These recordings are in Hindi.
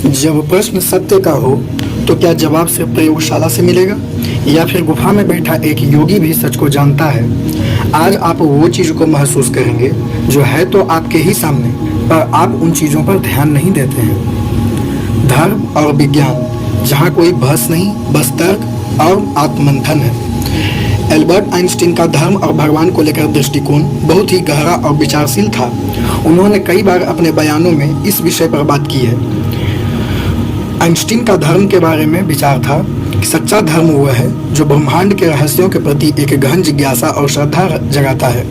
जब प्रश्न सत्य का हो तो क्या जवाब सिर्फ प्रयोगशाला से मिलेगा या फिर गुफा में बैठा एक योगी भी सच को जानता है। आज आप वो चीज़ को महसूस करेंगे जो है तो आपके ही सामने, पर आप उन चीज़ों पर ध्यान नहीं देते हैं। धर्म और विज्ञान, जहाँ कोई बहस नहीं, बस तर्क और आत्ममंथन है। एल्बर्ट आइंस्टीन का धर्म और भगवान को लेकर दृष्टिकोण बहुत ही गहरा और विचारशील था। उन्होंने कई बार अपने बयानों में इस विषय पर बात की है। आइंस्टीन का धर्म के बारे में विचार था कि सच्चा धर्म वह है जो ब्रह्मांड के रहस्यों के प्रति एक गहन जिज्ञासा और श्रद्धा जगाता है।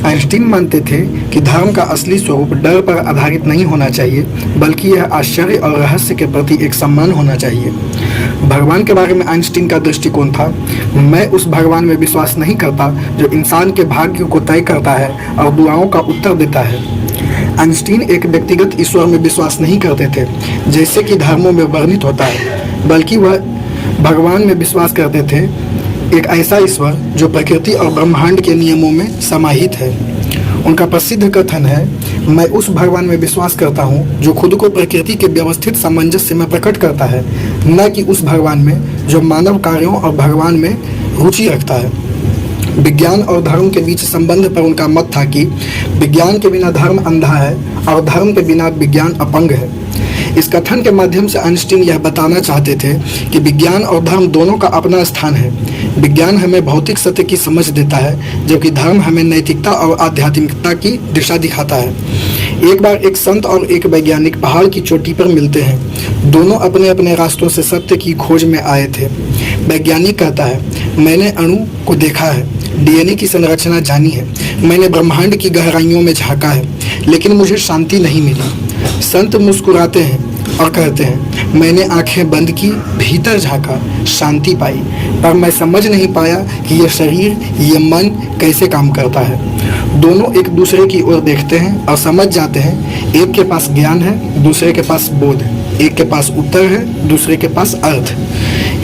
आइंस्टीन मानते थे कि धर्म का असली स्वरूप डर पर आधारित नहीं होना चाहिए, बल्कि यह आश्चर्य और रहस्य के प्रति एक सम्मान होना चाहिए। भगवान के बारे में आइंस्टीन का दृष्टिकोण था, मैं उस भगवान में विश्वास नहीं करता जो इंसान के भाग्य को तय करता है और दुआओं का उत्तर देता है। आइंस्टीन एक व्यक्तिगत ईश्वर में विश्वास नहीं करते थे जैसे कि धर्मों में वर्णित होता है, बल्कि वह भगवान में विश्वास करते थे, एक ऐसा ईश्वर जो प्रकृति और ब्रह्मांड के नियमों में समाहित है। उनका प्रसिद्ध कथन है, मैं उस भगवान में विश्वास करता हूँ जो खुद को प्रकृति के व्यवस्थित सामंजस्य में प्रकट करता है, न कि उस भगवान में जो मानव कार्यों और भगवान में रुचि रखता है। विज्ञान और धर्म के बीच संबंध पर उनका मत था कि विज्ञान के बिना धर्म अंधा है और धर्म के बिना विज्ञान अपंग है। इस कथन के माध्यम से आइंस्टीन यह बताना चाहते थे कि विज्ञान और धर्म दोनों का अपना स्थान है। विज्ञान हमें भौतिक सत्य की समझ देता है, जबकि धर्म हमें नैतिकता और आध्यात्मिकता की दिशा दिखाता है। एक बार एक संत और एक वैज्ञानिक पहाड़ की चोटी पर मिलते हैं। दोनों अपने अपने रास्तों से सत्य की खोज में आए थे। वैज्ञानिक कहता है, मैंने अणु को देखा है, डीएनए की संरचना जानी है, मैंने ब्रह्मांड की गहराइयों में झांका है, लेकिन मुझे शांति नहीं मिली। संत मुस्कुराते हैं और कहते हैं, मैंने आंखें बंद की, भीतर झांका, शांति पाई, पर मैं समझ नहीं पाया कि यह शरीर, यह मन कैसे काम करता है। दोनों एक दूसरे की ओर देखते हैं और समझ जाते हैं, एक के पास ज्ञान है, दूसरे के पास बोध है, एक के पास उत्तर है, दूसरे के पास अर्थ।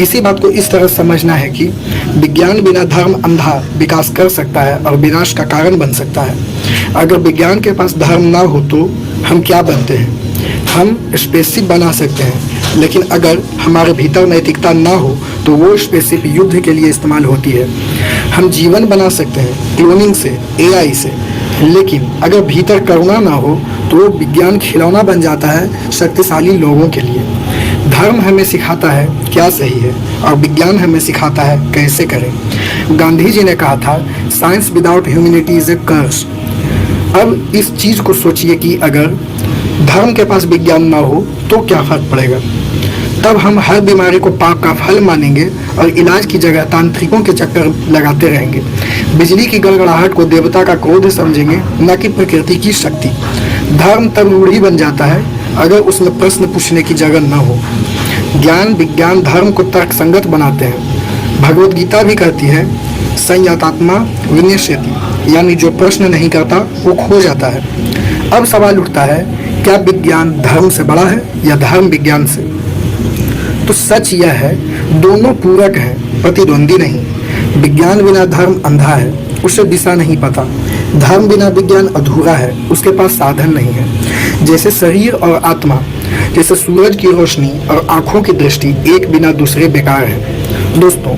इसी बात को इस तरह समझना है कि विज्ञान बिना धर्म अंधा विकास कर सकता है और विनाश का कारण बन सकता है। अगर विज्ञान के पास धर्म ना हो तो हम क्या बनते हैं? हम स्पेसशिप बना सकते हैं, लेकिन अगर हमारे भीतर नैतिकता ना हो तो वो स्पेसशिप युद्ध के लिए इस्तेमाल होती है। हम जीवन बना सकते हैं क्लोनिंग से, एआई से, लेकिन अगर भीतर करुणा ना हो तो विज्ञान खिलौना बन जाता है शक्तिशाली लोगों के लिए। धर्म हमें सिखाता है क्या सही है और विज्ञान हमें सिखाता है कैसे करें। गांधी जी ने कहा था, science without humanity is a curse. अब इस चीज़ को सोचिए कि अगर धर्म के पास विज्ञान ना हो तो क्या फर्क पड़ेगा। तब हम हर बीमारी को पाप का फल मानेंगे और इलाज की जगह तांत्रिकों के चक्कर लगाते रहेंगे। बिजली की गड़गड़ाहट को देवता का क्रोध समझेंगे, न कि प्रकृति की शक्ति। धर्म तब रूढ़ी बन जाता है अगर उसमें प्रश्न पूछने की जगह न हो। ज्ञान, विज्ञान धर्म को तर्कसंगत बनाते हैं। भगवत गीता भी कहती है, संयतात्मा विनश्यति, यानी जो प्रश्न नहीं करता वो खो जाता है। अब सवाल उठता है, क्या विज्ञान धर्म से बड़ा है या धर्म विज्ञान से? तो सच यह है, दोनों पूरक हैं, प्रतिद्वंदी नहीं। विज्ञान बिना धर्म अंधा है, उसे दिशा नहीं पता। धर्म बिना विज्ञान अधूरा है, उसके पास साधन नहीं है। जैसे शरीर और आत्मा, जैसे सूरज की रोशनी और आँखों की दृष्टि, एक बिना दूसरे बेकार है। दोस्तों,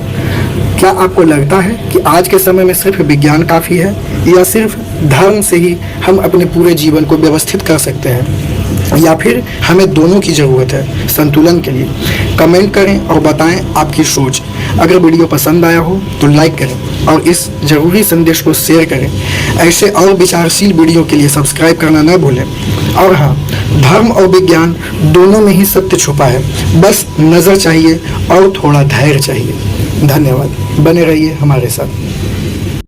क्या आपको लगता है कि आज के समय में सिर्फ विज्ञान काफ़ी है या सिर्फ धर्म से ही हम अपने पूरे जीवन को व्यवस्थित कर सकते हैं, या फिर हमें दोनों की ज़रूरत है संतुलन के लिए? कमेंट करें और बताएं आपकी सोच। अगर वीडियो पसंद आया हो तो लाइक करें और इस ज़रूरी संदेश को शेयर करें। ऐसे और विचारशील वीडियो के लिए सब्सक्राइब करना न भूलें। और हाँ, धर्म और विज्ञान दोनों में ही सत्य छुपा है, बस नज़र चाहिए और थोड़ा धैर्य चाहिए। धन्यवाद, बने रहिए हमारे साथ।